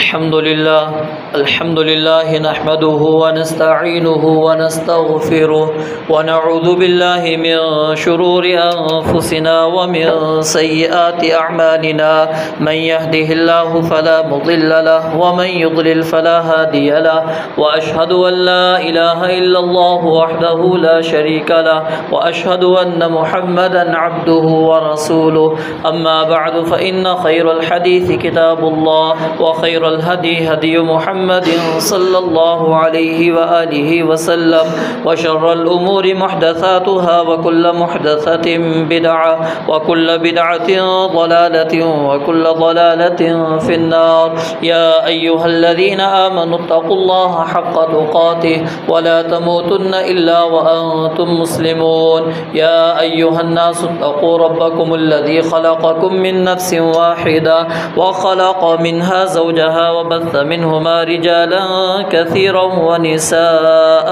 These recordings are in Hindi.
अल्हम्दुलिल्लाह नहमदुहु व नस्तईनुहु व नस्तगफिरुहु व नऊज़ु बिल्लाहि मिन शुरूरि अनफुसिना व मिन सय्यिआति अअमालिना मन यहदिहिल्लाहु फला मुदिल्ल लहु व मन युद्लिल फला हादिय लहु व अशहदु अन ला इलाहा इल्लल्लाहु वहदहु ला शरीका लहु व अशहदु अन्न मुहम्मदन अब्दुहु व रसूलुहु अम्मा बअदु फ़इन्न खैरल हदीस किताबुल्लाह व खैरल हदी हदी मुहम्मदिन सल्लल्लाहु अलैहि व आलिहि वसल्लम व शर्रल उमूरि मुहदसातुहा व कुल्लु मुहदसतिन बिदअह व कुल्लु बिदअतिन ज़लालतिन व कुल्लु ज़लालतिन फिन्नार। या अय्युहल्लज़ीना आमनुत्तक़ुल्लाहा हक़्क़ तुक़ातिह व ला तमूतुन्न इल्ला व अंतुम मुस्लिमून। या अय्युहन्नासुत्तक़ू रब्बकुमुल्लज़ी ख़लक़कुम मिन नफ्सिन वाहिदा व ख़लक़ मिनहा ज़ौजहा व बस्स मिनहुमा रिजालन कसीरन व निसाअ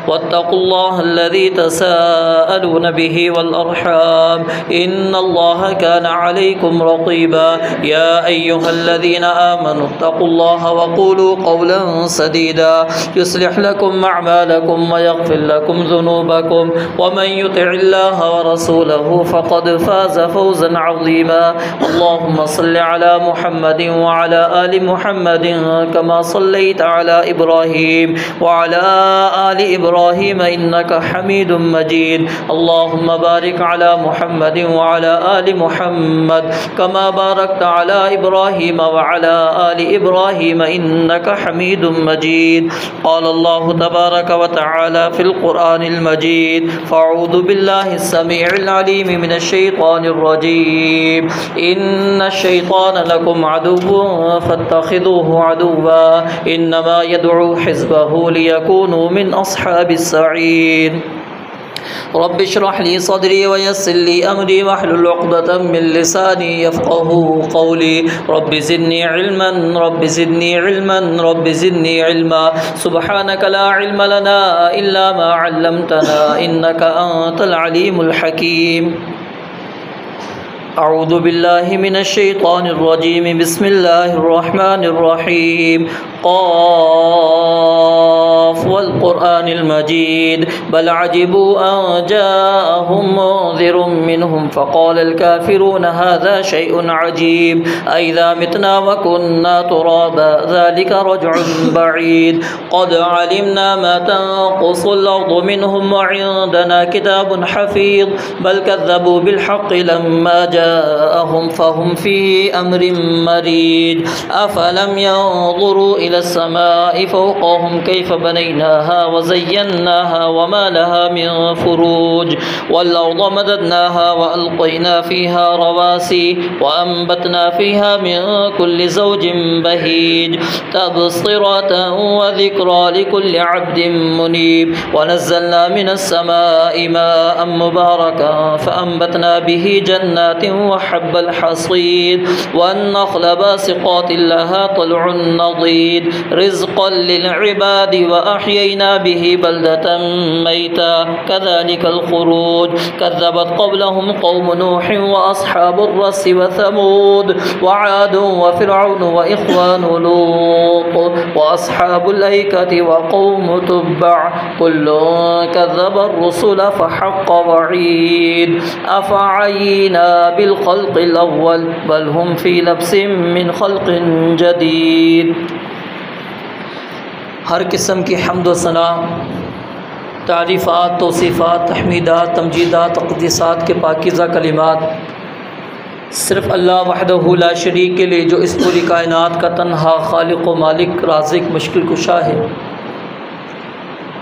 वत्तक़ुल्लाहल्लज़ी तसाअलून बिही वल अर्हाम इन्नल्लाहा काना अलैकुम रक़ीबा। या अय्युहल्लज़ीना आमनुत्तक़ुल्लाहा व क़ूलू क़ौलन सदीदा युस्लिह लकुम अअमालकुम व यग़फ़िर लकुम ज़ुनूबकुम व मन युतिइल्लाहा व रसूलहु फ़क़द फ़ाज़ फ़ौज़न अज़ीमा। अल्लाहुम्मा सल्लि अला मुहम्मदिन व अला आलि मुहम्मदिन कमा सल्लैता अला इब्राहीम व अला आलि इब्राहीम इन्नका हमीदुम मजीद। अल्लाहुम्मा बारिक अला मुहम्मदिन व अला आलि मुहम्मद कमा बारकता अला इब्राहीम व अला आलि इब्राहीम इन्नका हमीदुम मजीद। क़ाल अल्लाहु तबारक व तआला फ़िल क़ुरआनिल मजीद फ़अऊज़ु बिल्लाहिस समीइल अलीम मिनश शैतानिर रजीम। इन्नश शैतान लकुम अदुव्वुन फत्तख़िज़ूहु अदुव्वा इन्नमा यदअू हिज़्बहु लियकूनू मिन अस्हाबिस सईर। रब्बि इश्रह ली सदरी व यस्सिर ली अमरी वहलुल उक़दतम मिन लिसानी यफ़क़हू क़ौली। Rabbi ज़िदनी इल्मन rabbi ज़िदनी इल्मन rabbi ज़िदनी इल्मा। सुब्हानक ला इल्म लना इल्ला मा अल्लमतना इन्नका अंतल अलीमुल हकीम। अऊज़ु बिल्लाहि मिनश शैतानिर रजीम बिस्मिल्लाहिर रहमानिर रहीम। क़ाफ़ वल क़ुरआनिल मजीद बल अजिबू अन जाअहुम मुन्ज़िरुम मिनहुम फ़क़ालल काफ़िरून हाज़ा शैउन अजीब अइज़ा मितना व कुन्ना तुराबा ज़ालिका रज्उन बईद। क़द अलिमना मा तनक़ुसुल अर्दु मिनहुम व इंदना किताबुन हफ़ीज़ बल कज़्ज़बू बिल हक़्क़ि लम्मा जाअहुम फ़हुम फ़ी अम्रिन मरीज। अफ़लम यंज़ुरू इलस समाइ फ़ौक़हुम कैफ़ बनैनाहा व ज़य्यन्नाहा व मा लहा मिन फ़ुरूज वल अर्ज़ मददनाहा व अलक़ैना फ़ीहा रवासी व अंबतना फ़ीहा मिन कुल्लि ज़ौजिन बहीज तबसिरतन व ज़िक्रा लिकुल्लि अब्दिन मुनीब। व नज़्ज़लना मिनस समाइ माअन मुबारकन फ़अंबतना बिही जन्नातिन व हब्बल हसीद वन नख़्ल बासिक़ातिन लहा तलउन नज़ीद रिज़्क़न लिल इबादि व अह्यैना बिही बल्दतन मैता कज़ालिकल ख़ुरूज। कज़्ज़बत क़ब्लहुम क़ौमु नूहिन व अस्हाबुर रस्सि व समूद व आदुन व फ़िरऔन व इख़्वानु लूत व अस्हाबुल ऐकति व क़ौमु तुब्बअ कुल्लुन कज़्ज़बर रुसुल फ़हक़्क़ वईद। अफ़अयीना बिल ख़ल्क़िल अव्वल बल हुम फ़ी लब्सिन मिन ख़ल्क़िन जदीद। हर किस्म की हम्द व सना, तारीफ़ात, तौसीफ़ात, तहमीदात, तमजीदात, तक़दीसात के पाकीज़ा कलिमात सिर्फ़ अल्लाह वहदहु ला शरीक के लिए, जो इस पूरी कायनात का तन्हा खालिक़ व मालिक, राज़िक़, मुश्किल कुशा है।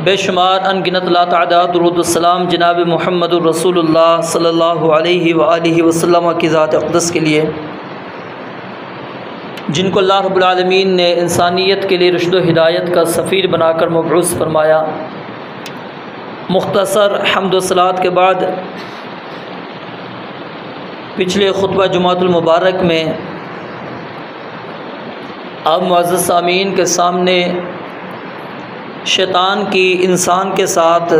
बेशुमार अनगिनत लातादाद दुरूद व सलाम जनाब मुहम्मदुर रसूलुल्लाह सल्लल्लाहु अलैहि व आलिहि वसल्लम की ज़ात अक़दस के लिए, जिनको अल्लाह रब्बुल आलमीन ने इंसानियत के लिए रुश्द व हिदायत का सफ़ीर बनाकर मबऊस फरमाया। मुख्तसर हम्द व सलात के बाद पिछले खुतबा जुमातुल मुबारक में आप मुअज़्ज़ज़ सामीन के सामने शैतान की इंसान के साथ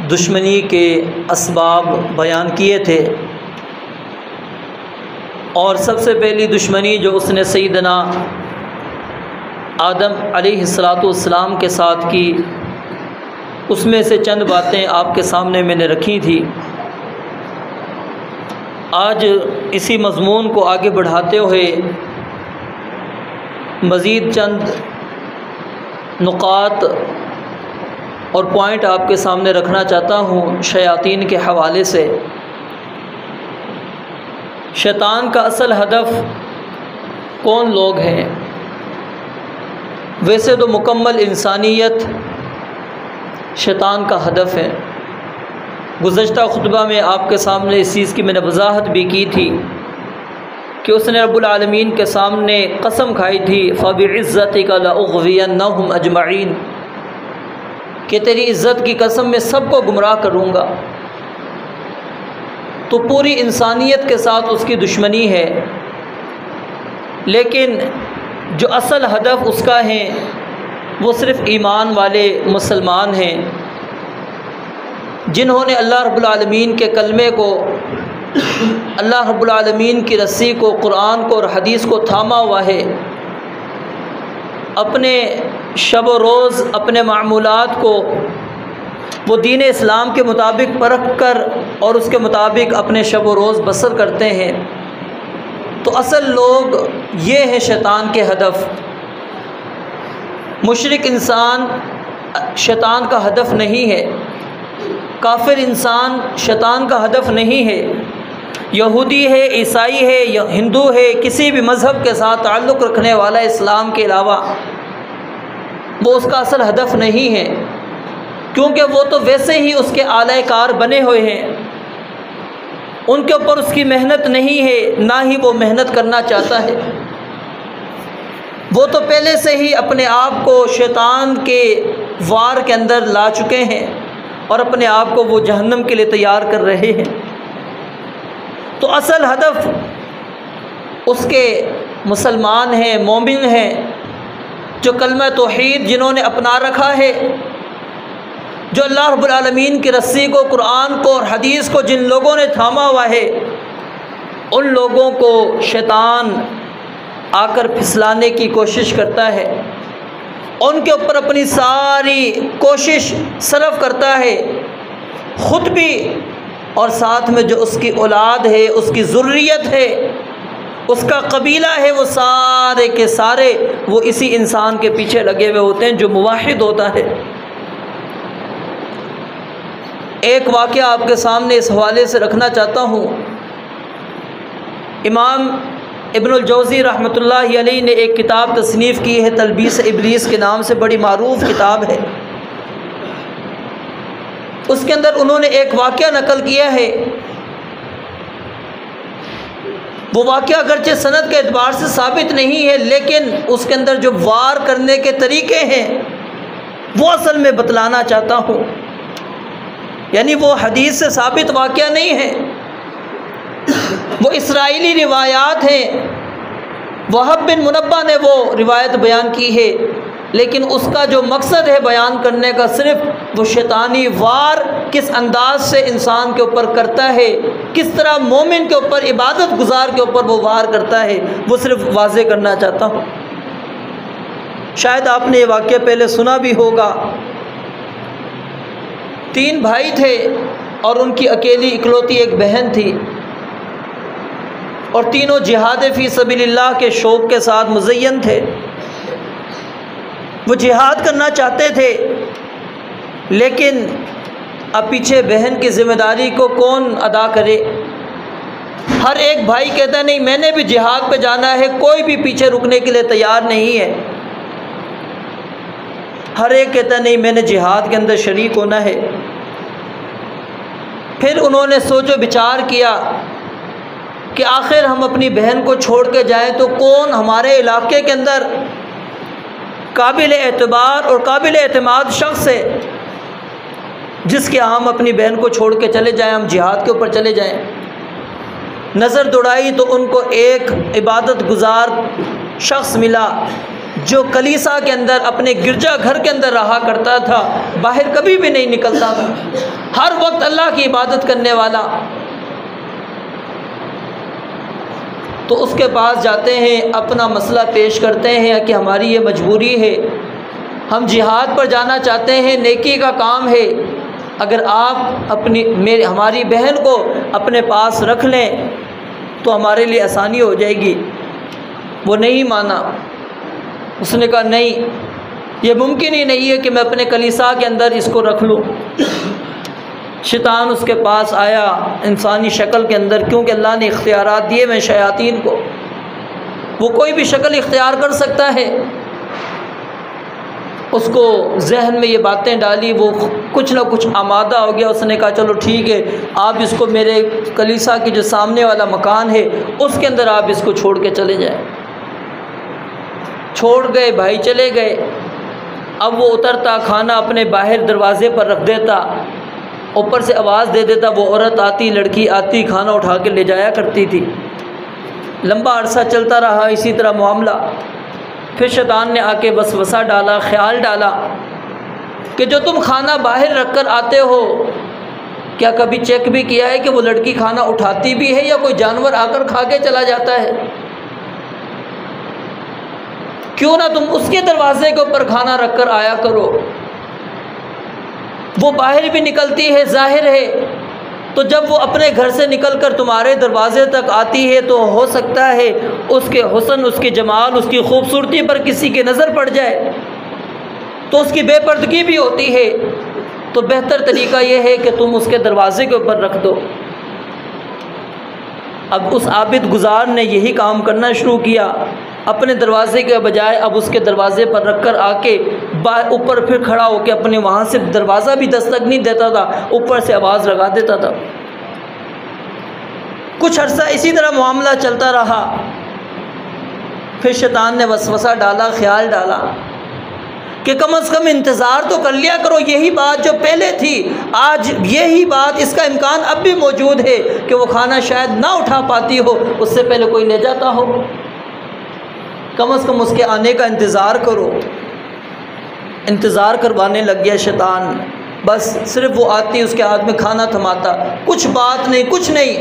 दुश्मनी के असबाब बयान किए थे और सबसे पहली दुश्मनी जो उसने सैयदना आदम अलैहिस्सलाम के साथ की, उसमें से चंद बातें आपके सामने मैंने रखी थी। आज इसी मज़मून को आगे बढ़ाते हुए मज़ीद चंद नुकात और पॉइंट आपके सामने रखना चाहता हूँ शयातीन के हवाले से। शैतान का असल हदफ कौन लोग हैं? वैसे तो मुकम्मल इंसानियत शैतान का हदफ है। गुज़श्ता खुतबा में आपके सामने इस चीज़ की मैंने वजाहत भी की थी कि उसने रब्बुल आलमीन के सामने कसम खाई थी, फ़बिइज़्ज़तिका लअग़वियन्नहुम अजमईन, कि तेरी इज़्ज़त की कसम में सबको गुमराह करूँगा। तो पूरी इंसानियत के साथ उसकी दुश्मनी है, लेकिन जो असल हदफ उसका है वो सिर्फ़ ईमान वाले मुसलमान हैं, जिन्होंने अल्लाह रब्बुल आलमीन के कलमे को, अल्लाह रब्बुल आलमीन की रस्सी को, कुरान को और हदीस को थामा हुआ है। अपने शब व रोज़, अपने मामूलात को वो दीन इस्लाम के मुताबिक परख कर और उसके मुताबिक अपने शब व रोज़ बसर करते हैं। तो असल लोग ये हैं शैतान के हदफ। मुशरिक इंसान शैतान का हदफ नहीं है, काफिर इंसान शैतान का हदफ नहीं है, यहूदी है, ईसाई है या हिंदू है, किसी भी मज़हब के साथ ताल्लुक़ रखने वाला इस्लाम के अलावा, वो उसका असल हदफ नहीं है, क्योंकि वो तो वैसे ही उसके आलाकार बने हुए हैं। उनके ऊपर उसकी मेहनत नहीं है, ना ही वो मेहनत करना चाहता है। वो तो पहले से ही अपने आप को शैतान के वार के अंदर ला चुके हैं और अपने आप को वो जहन्नम के लिए तैयार कर रहे हैं। तो असल हदफ उसके मुसलमान हैं, मोमिन हैं, जो कलमा तौहीद जिन्होंने अपना रखा है, जो अल्लाह रब्बुल आलमीन की रस्सी को, कुरान को और हदीस को जिन लोगों ने थामा हुआ है, उन लोगों को शैतान आकर फिसलाने की कोशिश करता है, उनके ऊपर अपनी सारी कोशिश सर्फ करता है, ख़ुद भी और साथ में जो उसकी औलाद है, उसकी ज़ुर्रियत है, उसका कबीला है, वो सारे के सारे वो इसी इंसान के पीछे लगे हुए होते हैं जो मुवाहिद होता है। एक वाक़या आपके सामने इस हवाले से रखना चाहता हूँ। इमाम इब्नुल जौज़ी रहमतुल्लाहि अलैहि ने एक किताब तसनीफ़ की है, तलबीस इब्लीस के नाम से, बड़ी मारूफ़ किताब है। उसके अंदर उन्होंने एक वाक़या नकल किया है। वो वाक़या अगरचे सनद के एतबार से साबित नहीं है, लेकिन उसके अंदर जो वार करने के तरीक़े हैं वो असल में बतलाना चाहता हूँ। यानी वो हदीस से साबित वाक़या नहीं है, वो इसराइली रिवायात हैं। वहब बिन मुनब्बा ने वो रिवायत बयान की है, लेकिन उसका जो मकसद है बयान करने का, सिर्फ़ वो शैतानी वार किस अंदाज से इंसान के ऊपर करता है, किस तरह मोमिन के ऊपर, इबादत गुजार के ऊपर वो वार करता है, वो सिर्फ़ वाज़े करना चाहता हूँ। शायद आपने ये वाक़या पहले सुना भी होगा। 3 भाई थे और उनकी अकेली इकलौती एक बहन थी, और तीनों जिहाद फ़ी सबीलिल्लाह के शौक़ के साथ मुज़य्यन थे। वो जिहाद करना चाहते थे, लेकिन अब पीछे बहन की ज़िम्मेदारी को कौन अदा करे। हर एक भाई कहता है नहीं मैंने भी जिहाद पे जाना है, कोई भी पीछे रुकने के लिए तैयार नहीं है। हर एक कहता नहीं मैंने जिहाद के अंदर शरीक होना है। फिर उन्होंने सोचो विचार किया कि आखिर हम अपनी बहन को छोड़ के जाएँ तो कौन हमारे इलाके के अंदर काबिल एतबार और काबिल एतमाद शख्स है जिसके हम अपनी बहन को छोड़ के चले जाएं, हम जिहाद के ऊपर चले जाएं। नज़र दौड़ाई तो उनको एक इबादत गुजार शख्स मिला जो कलीसा के अंदर, अपने गिरजा घर के अंदर रहा करता था, बाहर कभी भी नहीं निकलता था, हर वक्त अल्लाह की इबादत करने वाला। तो उसके पास जाते हैं, अपना मसला पेश करते हैं कि हमारी ये मजबूरी है, हम जिहाद पर जाना चाहते हैं, नेकी का काम है, अगर आप हमारी बहन को अपने पास रख लें तो हमारे लिए आसानी हो जाएगी। वो नहीं माना। उसने कहा नहीं, ये मुमकिन ही नहीं है कि मैं अपने कलीसा के अंदर इसको रख लूँ। शैतान उसके पास आया इंसानी शक्ल के अंदर, क्योंकि अल्लाह ने इख्तियारात दिए हैं शयातीन को, वो कोई भी शक्ल इख्तियार कर सकता है। उसको जहन में ये बातें डाली, वो कुछ ना कुछ आमादा हो गया। उसने कहा चलो ठीक है, आप इसको मेरे कलीसा के जो सामने वाला मकान है उसके अंदर आप इसको छोड़ के चले जाएं। छोड़ गए, भाई चले गए। अब वो उतरता, खाना अपने बाहर दरवाज़े पर रख देता, ऊपर से आवाज़ दे देता, वो औरत आती, लड़की आती, खाना उठा के ले जाया करती थी। लंबा अरसा चलता रहा इसी तरह मामला। फिर शैतान ने आके वसवसा डाला, ख्याल डाला कि जो तुम खाना बाहर रख कर आते हो, क्या कभी चेक भी किया है कि वो लड़की खाना उठाती भी है या कोई जानवर आकर खा के चला जाता है? क्यों ना तुम उसके दरवाजे के ऊपर खाना रख कर आया करो। वो बाहर भी निकलती है, जाहिर है, तो जब वो अपने घर से निकलकर तुम्हारे दरवाजे तक आती है तो हो सकता है उसके हुस्न, उसके जमाल, उसकी खूबसूरती पर किसी की नज़र पड़ जाए, तो उसकी बेपर्दगी भी होती है। तो बेहतर तरीका यह है कि तुम उसके दरवाजे के ऊपर रख दो। अब उस आबिद गुजार ने यही काम करना शुरू किया। अपने दरवाजे के बजाय अब उसके दरवाजे पर रख कर आके ऊपर फिर खड़ा होकर अपने वहाँ से दरवाज़ा भी दस्तक नहीं देता था, ऊपर से आवाज़ लगा देता था। कुछ अर्सा इसी तरह मामला चलता रहा। फिर शैतान ने वसवसा डाला, ख्याल डाला कि कम से कम इंतज़ार तो कर लिया करो। यही बात जो पहले थी, आज यही बात, इसका इम्कान अब भी मौजूद है कि वो खाना शायद ना उठा पाती हो, उससे पहले कोई ले जाता हो। कम से कम उसके आने का इंतज़ार करो। इंतज़ार करवाने लग गया शैतान। बस सिर्फ वो आती, उसके हाथ में खाना थमाता, कुछ बात नहीं, कुछ नहीं।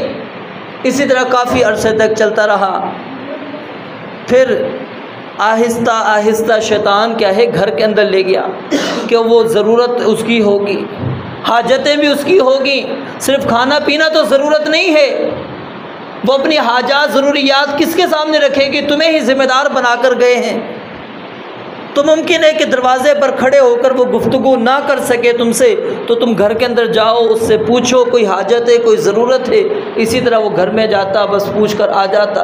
इसी तरह काफ़ी अरसे तक चलता रहा। फिर आहिस्ता आहिस्ता शैतान क्या है, घर के अंदर ले गया कि वो ज़रूरत उसकी होगी, हाजतें भी उसकी होगी। सिर्फ खाना पीना तो ज़रूरत नहीं है, वो अपनी हाजात, ज़रूरियात किसके सामने रखेगी? तुम्हें ही ज़िम्मेदार बनाकर गए हैं। तो मुमकिन है कि दरवाज़े पर खड़े होकर वो गुफ्तगू ना कर सके तुमसे, तो तुम घर के अंदर जाओ, उससे पूछो कोई हाजत है, कोई ज़रूरत है। इसी तरह वो घर में जाता, बस पूछ कर आ जाता।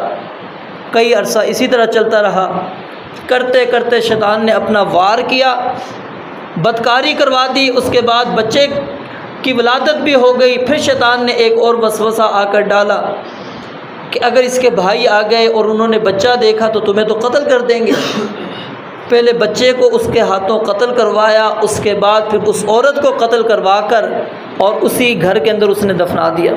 कई अरसा इसी तरह चलता रहा। करते करते शैतान ने अपना वार किया, बदकारी करवा दी। उसके बाद बच्चे की विलादत भी हो गई। फिर शैतान ने एक और वसवसा आकर डाला कि अगर इसके भाई आ गए और उन्होंने बच्चा देखा तो तुम्हें तो कत्ल कर देंगे। पहले बच्चे को उसके हाथों कत्ल करवाया, उसके बाद फिर उस औरत को कत्ल करवा कर और उसी घर के अंदर उसने दफना दिया।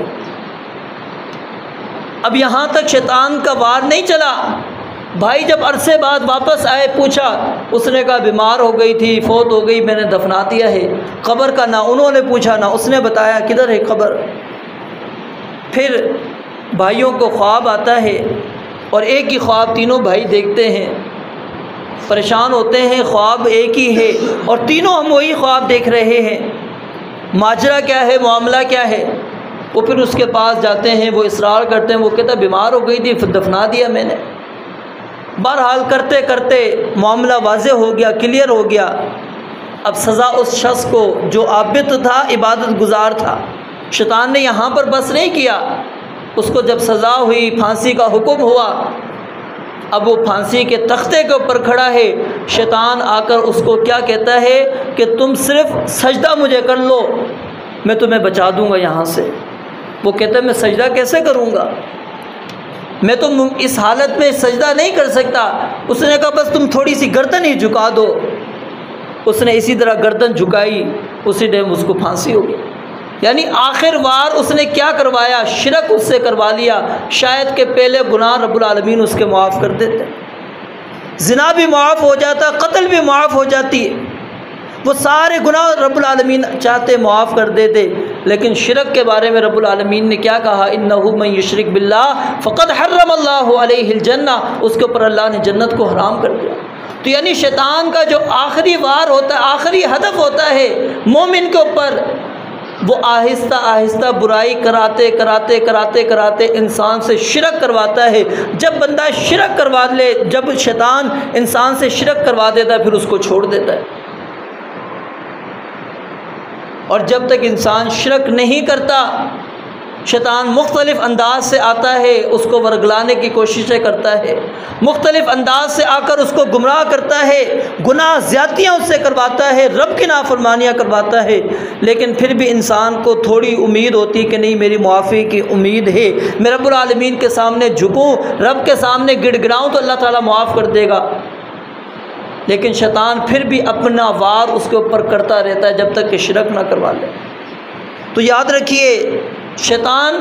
अब यहाँ तक शैतान का वार नहीं चला। भाई जब अरसे बाद वापस आए, पूछा, उसने कहा बीमार हो गई थी, फौत हो गई, मैंने दफना दिया है। ख़बर का ना उन्होंने पूछा ना उसने बताया किधर है खबर। फिर भाइयों को ख्वाब आता है और एक ही ख्वाब तीनों भाई देखते हैं, परेशान होते हैं। ख्वाब एक ही है और तीनों हम वही ख्वाब देख रहे हैं। माजरा क्या है, मामला क्या है? वो फिर उसके पास जाते हैं, वो इसरार करते हैं। वो कहता बीमार हो गई थी, फिर दफना दिया मैंने। बहरहाल करते करते मामला वाज़े हो गया, क्लियर हो गया। अब सज़ा उस शख्स को जो आबिद था, इबादत गुजार था। शैतान ने यहाँ पर बस नहीं किया, उसको जब सज़ा हुई, फांसी का हुक्म हुआ, अब वो फांसी के तख्ते के ऊपर खड़ा है। शैतान आकर उसको क्या कहता है कि तुम सिर्फ सजदा मुझे कर लो, मैं तुम्हें बचा दूंगा यहाँ से। वो कहता है मैं सजदा कैसे करूँगा, मैं तो इस हालत में सजदा नहीं कर सकता। उसने कहा बस तुम थोड़ी सी गर्दन ही झुका दो। उसने इसी तरह गर्दन झुकाई, उसी टाइम उसको फांसी हो गई। यानी आखिर वार उसने क्या करवाया, शिरक उससे करवा लिया। शायद के पहले गुनाह रब्बुल आलमीन उसके माफ़ कर देते, ज़िना भी माफ़ हो जाता, कत्ल भी माफ़ हो जाती। वो सारे गुनाह रब्बुल आलमीन चाहते मुआफ़ कर देते, लेकिन शिरक के बारे में रब्बुल आलमीन ने क्या कहा, इन्नहु मन युशरिक बिल्लाह फ़क़द हर्रमल्लाहु अलैहिल जन्नह, उसके ऊपर अल्लाह ने जन्नत को हराम कर दिया। तो यानी शैतान का जो आखिरी वार होता है, आखिरी हदफ होता है मोमिन के ऊपर, वो आहिस्ता आहिस्ता बुराई कराते कराते कराते कराते इंसान से शिरक करवाता है। जब बंदा शिरक करवा ले, जब शैतान इंसान से शिरक करवा देता है, फिर उसको छोड़ देता है। और जब तक इंसान शिरक नहीं करता, शैतान मुख्तलिफ़ अंदाज से आता है, उसको वरगलाने की कोशिशें करता है, मुख्तलिफ़ अंदाज से आकर उसको गुमराह करता है, गुनाह ज़्यादतियाँ उससे करवाता है, रब की नाफरमानियाँ करवाता है। लेकिन फिर भी इंसान को थोड़ी उम्मीद होती कि नहीं, मेरी मुआफ़ी की उम्मीद है, मैं रब्बुल आलमीन के सामने झुकूँ, रब के सामने गिड़गिड़ाऊँ तो अल्लाह ताला मुआफ़ कर देगा। लेकिन शैतान फिर भी अपना वार उसके ऊपर करता रहता है जब तक कि शिरक ना करवा ले। तो याद रखिए, शैतान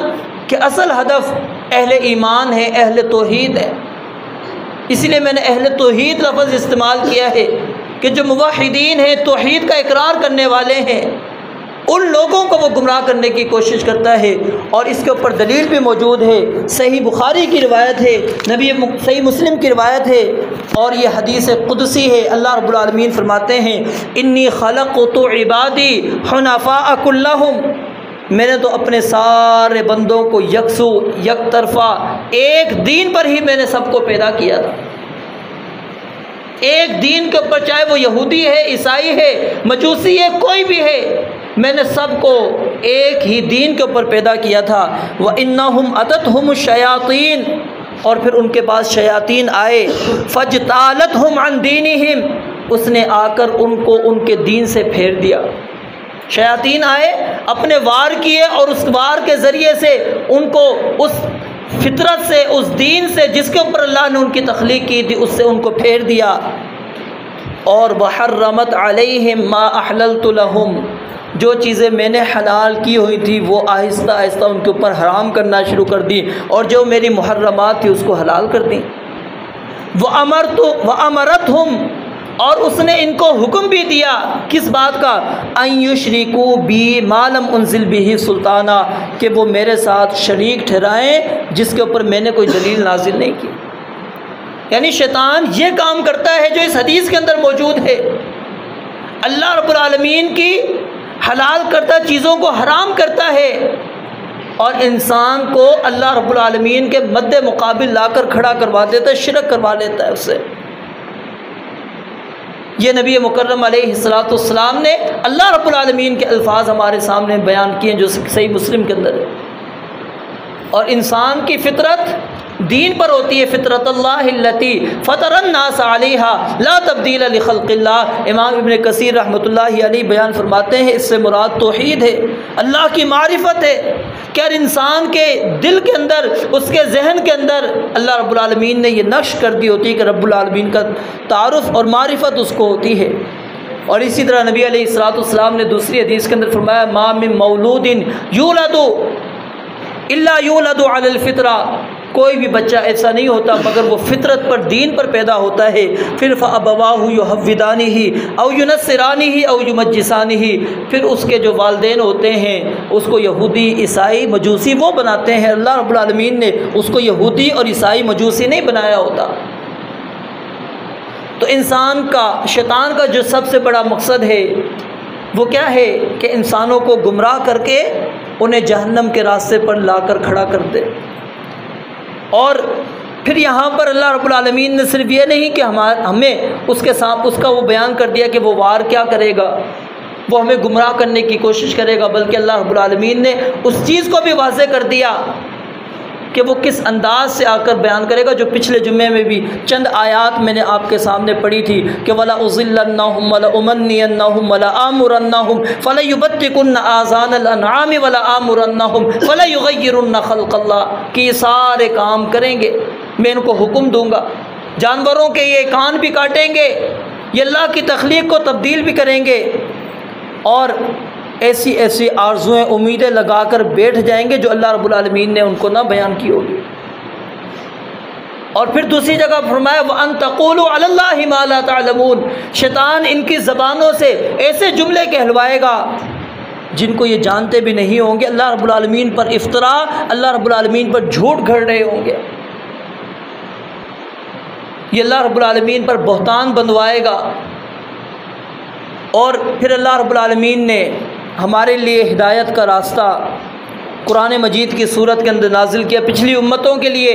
के असल हदफ अहले ईमान है, अहले तौहीद है। इसीलिए मैंने अहले तौहीद लफ्ज़ इस्तेमाल किया है कि जो मुवहिदीन हैं, तौहीद का इकरार करने वाले हैं, उन लोगों को वो गुमराह करने की कोशिश करता है। और इसके ऊपर दलील भी मौजूद है, सही बुखारी की रिवायत है, सही मुस्लिम की रिवायत है, और ये हदीस कुदसी है। अल्लाह रब्बुल आलमीन फरमाते हैं, इन्नी खलक़तु इबादी हुनफ़ा कुल्लहुम, मैंने तो अपने सारे बंदों को यकसू यक तरफ़ा एक दीन पर ही मैंने सबको पैदा किया था। एक दीन के ऊपर, चाहे वो यहूदी है, ईसाई है, मजूसी है, कोई भी है, मैंने सबको एक ही दीन के ऊपर पैदा किया था। व इन्नहुम अततहुम शयातीन, और फिर उनके पास शयातीन आए, फजतालतहुम अन दीनिहिम, उसने आकर उनको उनके दीन से फेर दिया। शयातीन आए, अपने वार किए, और उस वार के ज़रिए से उनको उस फितरत से, उस दीन से जिसके ऊपर अल्लाह ने उनकी तख्लीक की थी, उससे उनको फेर दिया। और वहर्रमत अलैहिम मा अहलल्तु लहुम, जो चीज़ें मैंने हलाल की हुई थी वो आहिस्ता आहिस्ता उनके ऊपर हराम करना शुरू कर दी, और जो मेरी मुहर्रमात थी उसको हलाल कर दी। व अमरतहुम, और उसने इनको हुक्म भी दिया, किस बात का, अन युशरिकू बी मालम उनजिल बिही सुल्ताना, कि वो मेरे साथ शरीक ठहराएं जिसके ऊपर मैंने कोई दलील नाजिल नहीं की। यानी शैतान ये काम करता है जो इस हदीस के अंदर मौजूद है, अल्लाह रब्बुल आलमीन की हलाल करता चीज़ों को हराम करता है, और इंसान को अल्लाह रब्बुल आलमीन के मद्दे मुकाबिल लाकर खड़ा करवा देता है, शिरक करवा लेता है उससे। ये नबी मुकर्रम अलैहिस्सलाम ने अल्लाह रब्बुल आलमीन के अल्फाज हमारे सामने बयान किए जो सही मुस्लिम के अंदर है। और इंसान की फितरत दीन पर होती है, फितरत अल्लाहिल्लती फतरन्नास अलैहा ला तब्दील लिखल्क़िल्लाह। इमाम इब्न कसीर रहमतुल्लाहि अलैहि बयान फरमाते हैं, इससे मुराद तौहीद है, अल्लाह की मारिफत है, कि हर इंसान के दिल के अंदर, उसके जहन के अंदर अल्लाह रब्बुल आलमीन ने यह नक्श कर दी होती है कि रब्बुल आलमीन का तारुफ और मारिफत उसको होती है। और इसी तरह नबी अलैहिस्सलाम ने दूसरी हदीस के अंदर फरमाया, मा मिन मौलूदिन यूलदु इल्ला यूलदु अलल फितरा, कोई भी बच्चा ऐसा नहीं होता मगर वो फितरत पर, दीन पर पैदा होता है। फिर फ़अबवाहु युहव्विदानिही औ युनस्सिरानिही औ युमज्जिसानिही, फिर उसके जो वालिदैन होते हैं उसको यहूदी, ईसाई, मजूसी वो बनाते हैं। अल्लाह रब्बुल आलमीन ने उसको यहूदी और ईसाई, मजूसी नहीं बनाया होता। तो इंसान का, शैतान का जो सबसे बड़ा मकसद है वो क्या है कि इंसानों को गुमराह करके उन्हें जहन्नम के रास्ते पर लाकर खड़ा कर दे। और फिर यहाँ पर अल्लाह रब्बुल आलमीन ने सिर्फ ये नहीं कि हमें उसके साथ उसका वो बयान कर दिया कि वो वार क्या करेगा, वो हमें गुमराह करने की कोशिश करेगा, बल्कि अल्लाह रब्बुल आलमीन ने उस चीज़ को भी वाज़े कर दिया कि वो किस अंदाज से आकर बयान करेगा, जो पिछले जुम्मे में भी चंद आयात मैंने आपके सामने पढ़ी थी कि वला उज़िल्लन्नहुम वला उमन्नियन्नहुम वला आमुरन्नहुम फला युबत्तिकुन्ना आज़ानल अनआम वला आमुरन्नहुम फला युग़य्यिरुन्ना खल्क़ल्लाह, कि ये सारे काम करेंगे, मैं इनको हुक्म दूँगा, जानवरों के ये कान भी काटेंगे, ये अल्लाह की तख्लीक को तब्दील भी करेंगे, और ऐसी ऐसी आरज़ुएँ, उम्मीदें लगाकर बैठ जाएंगे जो अल्लाह रब्बुल आलमीन ने उनको ना बयान की होगी। और फिर दूसरी जगह फरमाया व अन तक़ूलू अलल्लाहि मा ला तअलमून, शैतान इनकी ज़बानों से ऐसे जुमले कहलवाएगा जिनको ये जानते भी नहीं होंगे। अल्लाह रब्बुल आलमीन पर इफ्तरा, अल्लाह रब्बुल आलमीन पर झूठ घड़ रहे होंगे। ये अल्लाह रब्बुल आलमीन पर बहतान बंधवाएगा। और फिर अल्लाह रब्बुल आलमीन ने हमारे लिए हिदायत का रास्ता कुरान मजीद की सूरत के अंदर नाजिल किया। पिछली उम्मतों के लिए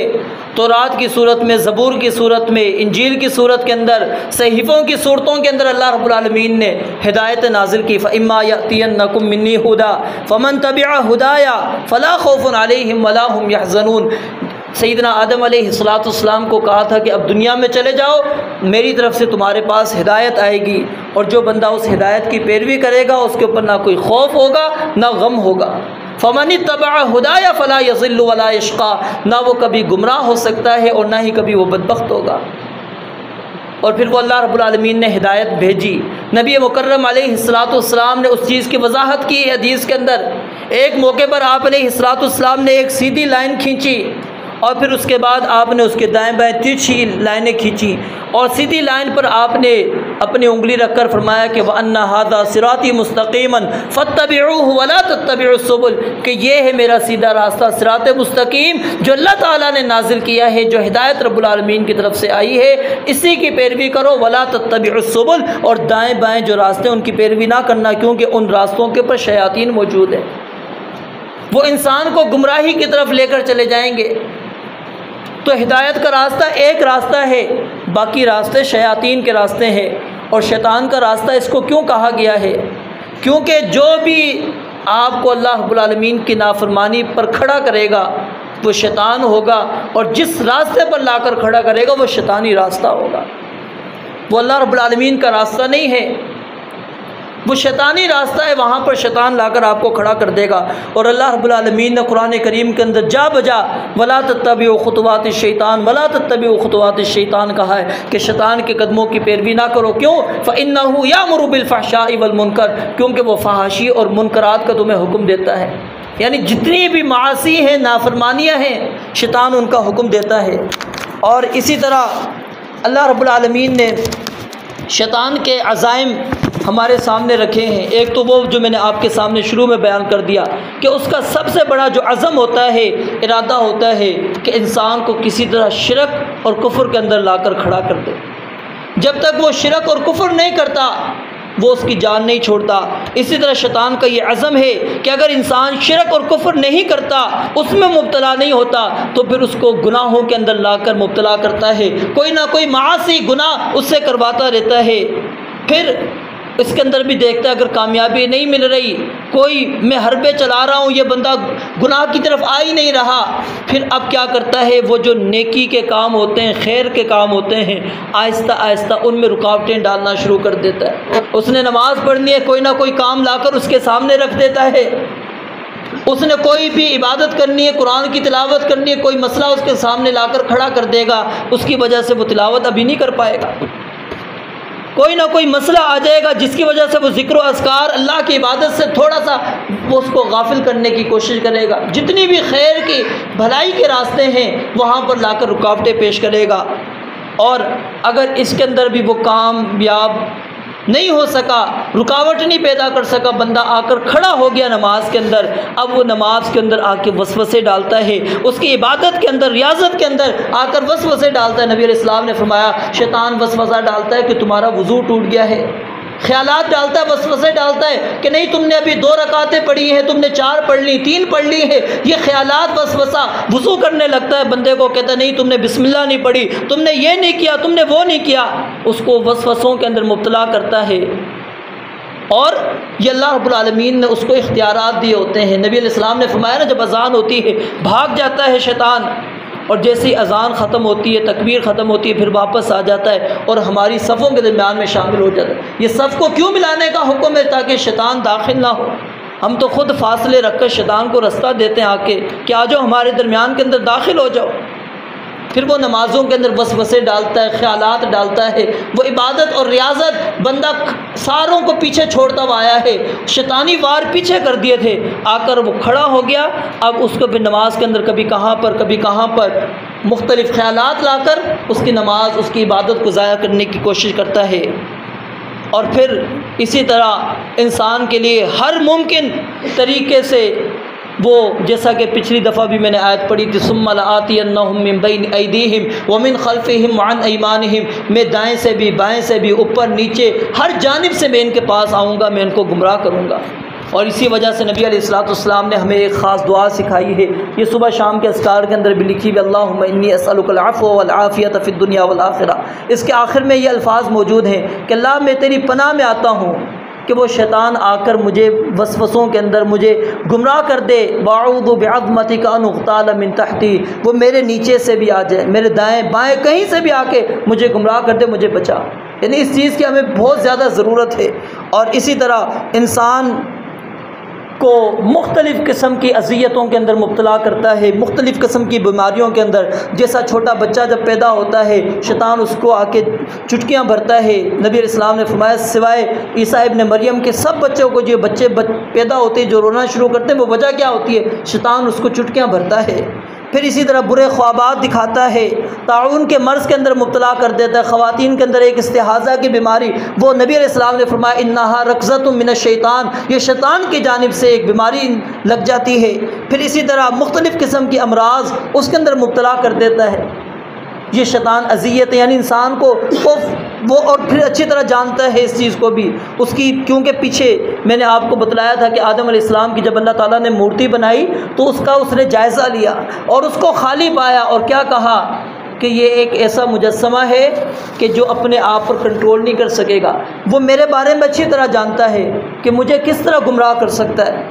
तौरात की सूरत में, ज़बूर की सूरत में, इंजील की सूरत के अंदर, सहीफ़ों की सूरतों के अंदर अल्लाह रब्बुल आलमीन ने हिदायत नाजिल की। फ़इम्मा यअतियन्नकुम मिन्नी हुदा फ़मन तबिअ हुदाया फ़ला खौफ़ुन अलैहिम वला हुम यहज़नून। सैयदना आदम अलैहिस्सलाम को कहा था कि अब दुनिया में चले जाओ, मेरी तरफ से तुम्हारे पास हिदायत आएगी और जो बंदा उस हिदायत की पैरवी करेगा उसके ऊपर ना कोई खौफ होगा ना गम होगा। फ़मन तबअ हुदाया फ़ला यज़िल्लु वला यशक़ा, ना वो कभी गुमराह हो सकता है और ना ही कभी वो बदबख्त होगा। और फिर वो अल्लाह रब्बुल आलमीन ने हिदायत भेजी। नबी मुकर्रम अलैहिस्सलाम ने उस चीज़ की वजाहत की हदीस के अंदर। एक मौके पर आप अलैहिस्सलाम ने एक सीधी लाइन खींची और फिर उसके बाद आपने उसके दाएं बाएं तिरछी लाइनें खींची और सीधी लाइन पर आपने अपनी उंगली रखकर फरमाया कि वअन्ना हाज़ा सिराती मुस्तक़ीमन फत्तबिऊहु वला तत्तबिउस सुबुल, कि ये है मेरा सीधा रास्ता, सिरात मुस्तकीम जो अल्लाह ताला ने नाजिल किया है, जो हिदायत रब्बुल आलमीन की तरफ से आई है, इसी की पैरवी करो। वला तत्तबिउस सुबुल, और दाएँ बाएँ जो रास्ते उनकी पैरवी ना करना, क्योंकि उन रास्तों के ऊपर शयातीन मौजूद है, वो इंसान को गुमराही की तरफ लेकर चले जाएंगे। तो हिदायत का रास्ता एक रास्ता है, बाकी रास्ते शयातीन के रास्ते हैं। और शैतान का रास्ता इसको क्यों कहा गया है? क्योंकि जो भी आपको अल्लाह रब्बुल आलमीन की नाफरमानी पर खड़ा करेगा वो शैतान होगा, और जिस रास्ते पर लाकर खड़ा करेगा वो शैतानी रास्ता होगा। वो अल्लाह रब्बुल आलमीन का रास्ता नहीं है, वो शैतानी रास्ता है। वहाँ पर शैतान लाकर आपको खड़ा कर देगा। और अल्लाह रब्बुल आलमीन ने कुरान करीम के अंदर जा बजा वला तत्तबिउ खुतवातिश शैतान वला तत्तबिउ खुतवातिश शैतान कहा है कि शैतान के कदमों की पैरवी ना करो। क्यों? फ़इन्नहु यामुरु बिल फ़हशाइ वल मुनकर, क्योंकि वो फ़हाशी और मुनकरात का तुम्हें हुक्म देता है। यानी जितनी भी मासी हैं, नाफरमानियाँ हैं, शैतान उनका हुक्म देता है। और इसी तरह अल्लाह रब्बुल आलमीन ने शैतान के अज़ाइम हमारे सामने रखे हैं। एक तो वो जो मैंने आपके सामने शुरू में बयान कर दिया कि उसका सबसे बड़ा जो अज़म होता है, इरादा होता है कि इंसान को किसी तरह शिरक और कुफ्र के अंदर लाकर खड़ा कर दे। जब तक वो शिरक और कुफ्र नहीं करता वो उसकी जान नहीं छोड़ता। इसी तरह शैतान का ये अज़म है कि अगर इंसान शिरक और कुफ्र नहीं करता, उसमें मुब्तला नहीं होता, तो फिर उसको गुनाहों के अंदर लाकर मुब्तला करता है, कोई ना कोई मासी गुनाह उससे करवाता रहता है। फिर इसके अंदर भी देखता है अगर कामयाबी नहीं मिल रही, कोई मैं हरबे चला रहा हूँ, ये बंदा गुनाह की तरफ आ ही नहीं रहा, फिर अब क्या करता है, वो जो नेकी के काम होते हैं, खैर के काम होते हैं, आहिस्ता आहिस्ता उनमें रुकावटें डालना शुरू कर देता है। उसने नमाज़ पढ़नी है, कोई ना कोई काम लाकर उसके सामने रख देता है। उसने कोई भी इबादत करनी है, कुरान की तिलावत करनी है, कोई मसला उसके सामने लाकर खड़ा कर देगा, उसकी वजह से वो तिलावत अभी नहीं कर पाएगा। कोई ना कोई मसला आ जाएगा जिसकी वजह से वो ज़िक्र अस्कार अल्लाह की इबादत से थोड़ा सा वो उसको गाफिल करने की कोशिश करेगा। जितनी भी खैर की भलाई के रास्ते हैं वहाँ पर लाकर रुकावटें पेश करेगा। और अगर इसके अंदर भी वो कामयाब नहीं हो सका, रुकावट नहीं पैदा कर सका, बंदा आकर खड़ा हो गया नमाज के अंदर, अब वो नमाज के अंदर आके वसवसे डालता है, उसकी इबादत के अंदर, रियाजत के अंदर आकर वसवसे डालता है। नबी अलैहिस्सलाम ने फरमाया शैतान वसवसा डालता है कि तुम्हारा वज़ू टूट गया है, ख्यालात डालता है, वसवसे डालता है कि नहीं तुमने अभी 2 रकातें पढ़ी हैं, तुमने 4 पढ़ ली, 3 पढ़ ली है। ये ख्यालात वसवसा वुज़ू करने लगता है बंदे को, कहता नहीं तुमने बिस्मिल्लाह नहीं पढ़ी, तुमने ये नहीं किया, तुमने वो नहीं किया, उसको वसवसों के अंदर मुब्तला करता है। और ये अल्लाह रब्बुल आलमीन ने उसको इख्तियारात दिए होते हैं। नबी अलैहिस्सलाम ने फरमाया ना, जब अज़ान होती है भाग जाता है शैतान, और जैसे ही अज़ान ख़त्म होती है, तकबीर ख़त्म होती है, फिर वापस आ जाता है और हमारी सफ़ों के दरमियान में शामिल हो जाता है। ये सफ़ को क्यों मिलाने का हुक्म है? ताकि शैतान दाखिल ना हो। हम तो ख़ुद फासले रख कर शैतान को रास्ता देते हैं आके कि आ जाओ हमारे दरमियान के अंदर दाखिल हो जाओ। फिर वो नमाज़ों के अंदर वसवसे डालता है, ख्यालात डालता है। वो इबादत और रियाजत बंदा सारों को पीछे छोड़ता हुआ आया है, शैतानी वार पीछे कर दिए थे, आकर वो खड़ा हो गया। अब उसको फिर नमाज के अंदर कभी कहाँ पर कभी कहाँ पर मुख्तलिफ़ ख़यालात लाकर उसकी नमाज, उसकी इबादत को ज़ाया करने की कोशिश करता है। और फिर इसी तरह इंसान के लिए हर मुमकिन तरीके से वो, जैसा कि पिछली दफ़ा भी मैंने आयत पढ़ी थी, सुम्मा लआतियन्नहुम मिन बैन ऐदीहिम व मिन खल्फिहिम व अन ऐमानिहिम, मैं दाएँ से भी बाएँ से भी ऊपर नीचे हर जानिब से मैं इनके पास आऊँगा, मैं इनको गुमराह करूँगा। और इसी वजह से नबी अलैहिस्सलाम ने हमें एक ख़ास दुआ सिखाई है, ये सुबह शाम के अस्कार के अंदर भी लिखी हुई, अल्लाहुम्मा इन्नी अस्अलुकल अफ़्व वल आफ़ियत फ़िद दुनिया वल आखिरह। इसके आखिर में ये अल्फाज मौजूद हैं कि अल्लाह मैं तेरी पनाह में आता हूँ कि वो शैतान आकर मुझे वसवसों के अंदर मुझे गुमराह कर दे। वाऊज़ु बिअज़मतिका अन उग़ताल मिन तहती, वो मेरे नीचे से भी आ जाए, मेरे दाएँ बाएँ कहीं से भी आके मुझे गुमराह कर दे, मुझे बचा। यानी इस चीज़ की हमें बहुत ज़्यादा ज़रूरत है। और इसी तरह इंसान को मुख्तलिफ़ किस्म की अज़ियतों के अंदर मुब्तला करता है, मुख्तलिफ़ किस्म की बीमारियों के अंदर। जैसा छोटा बच्चा जब पैदा होता है, शैतान उसको आके चुटकियाँ भरता है। नबी इस्लाम ने फरमाया सिवाय ईसा इब्न मरियम के सब बच्चों को, जो बच्चे पैदा होते हैं जो रोना शुरू करते हैं, वो वजह क्या होती है? शैतान उसको चुटकियाँ भरता है। फिर इसी तरह बुरे ख्वाबात दिखाता है, ताउन के मर्ज़ के अंदर मुब्तला कर देता है। ख़वातीन के अंदर एक इस्तिहाज़ा की बीमारी, वो नबी अलैहिस्सलाम ने फरमाया इन्नहा रक़ज़तुम मिनश शैतान, ये शैतान की जानिब से एक बीमारी लग जाती है। फिर इसी तरह मुख्तलिफ़ किस्म की अमराज़ उसके अंदर मुब्तला कर देता है। ये शैतान अज़ियत है, यानी इंसान को वो और फिर अच्छी तरह जानता है इस चीज़ को भी उसकी, क्योंकि पीछे मैंने आपको बतलाया था कि आदम अलैहिस्सलाम की जब अल्लाह ताला ने मूर्ति बनाई तो उसका उसने जायज़ा लिया और उसको खाली पाया और क्या कहा कि ये एक ऐसा मुजस्समा है कि जो अपने आप पर कंट्रोल नहीं कर सकेगा। वो मेरे बारे में अच्छी तरह जानता है कि मुझे किस तरह गुमराह कर सकता है,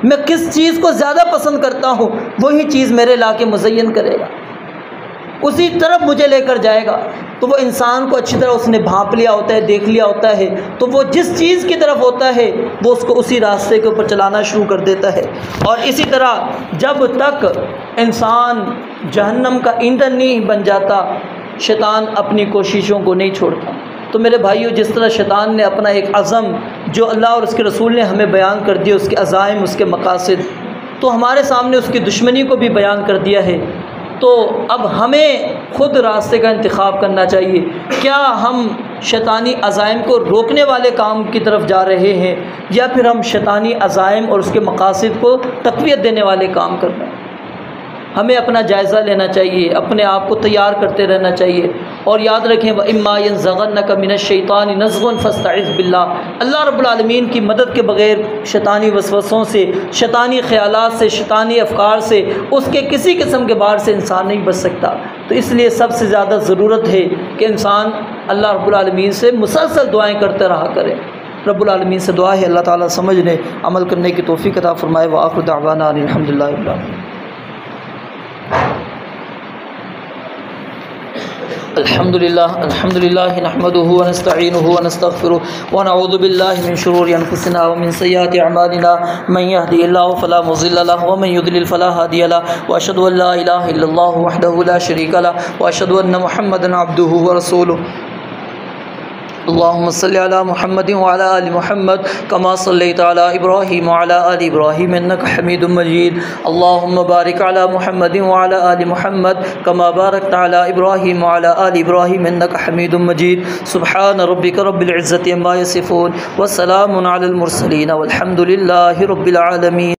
मैं किस चीज़ को ज़्यादा पसंद करता हूँ, वही चीज़ मेरे ला के मुज़य्यन करेगा, उसी तरफ मुझे लेकर जाएगा। तो वो इंसान को अच्छी तरह उसने भांप लिया होता है, देख लिया होता है, तो वो जिस चीज़ की तरफ होता है वो उसको उसी रास्ते के ऊपर चलाना शुरू कर देता है। और इसी तरह जब तक इंसान जहन्नम का ईंधन नहीं बन जाता, शैतान अपनी कोशिशों को नहीं छोड़ता। तो मेरे भाइयों, जिस तरह शैतान ने अपना एक अज़म जो अल्लाह और उसके रसूल ने हमें बयान कर दिया, उसके अज़ाइम, उसके मकासद, तो हमारे सामने उसकी दुश्मनी को भी बयान कर दिया है। तो अब हमें ख़ुद रास्ते का इंतखाब करना चाहिए। क्या हम शैतानी अज़ाइम को रोकने वाले काम की तरफ जा रहे हैं या फिर हम शैतानी अज़ाइम और उसके मकासद को तक़वियत देने वाले काम कर रहे हैं? हमें अपना जायज़ा लेना चाहिए, अपने आप को तैयार करते रहना चाहिए। और याद रखें व इम्मा यंज़ग़न्नका मिनश्शैतानि नज़ग़ुन फ़स्तइज़ बिल्लाह, अल्लाह रब्बुल आलमीन की मदद के बग़ैर शैतानी वसवसों से, शैतानी ख़यालात से, शैतानी अफ़कार से, उसके किसी किस्म के बार से इंसान नहीं बच सकता। तो इसलिए सबसे ज़्यादा ज़रूरत है कि इंसान अल्लाह रब्बुल आलमीन से मुसलसल दुआएँ करते रहा करे। रब्बुल आलमीन से दुआ है अल्लाह ताला समझने अमल करने की तौफ़ीक़ अता फ़रमाए। व आख़िरु दअवाना अनिल हम्दुलिल्लाहि रब्बिल आलमीन। अल्हम्दुलिल्लाह नहमदुहु व नस्तईनुहु व नस्तगफिरुहु व नऊज़ु बिल्लाहि मिन शुरूरि अनफुसिना व मिन सय्यिआति अअमालिना मन यहदिहिल्लाहु फला मुज़िल्ल लहु व मन युद्लिल फला हादिय लहु व अशहदु अन ला इलाहा इल्लल्लाहु वहदहु ला शरीका लहु व अशहदु अन्न मुहम्मदन अब्दुहु व रसूलुहु। अल्लाहुम्मा सल्लि अला मुहम्मद व अला आलि मुहम्मद कमा सल्लैता अला इब्राहीम व अला आलि इब्राहीम इन्नका हमीदुम मजीद। अल्लाहुम्मा बारिक अला मुहम्मद व अला आलि मुहम्मद कमा बारकता अला इब्राहीम व अला आलि इब्राहीम इन्नका हमीदुम मजीद। सुब्हान रब्बिका रब्बिल इज़्ज़ति अम्मा यसिफून व सलामुन अलल मुरसलीन वल्हम्दुलिल्लाहि रब्बिल आलमीन।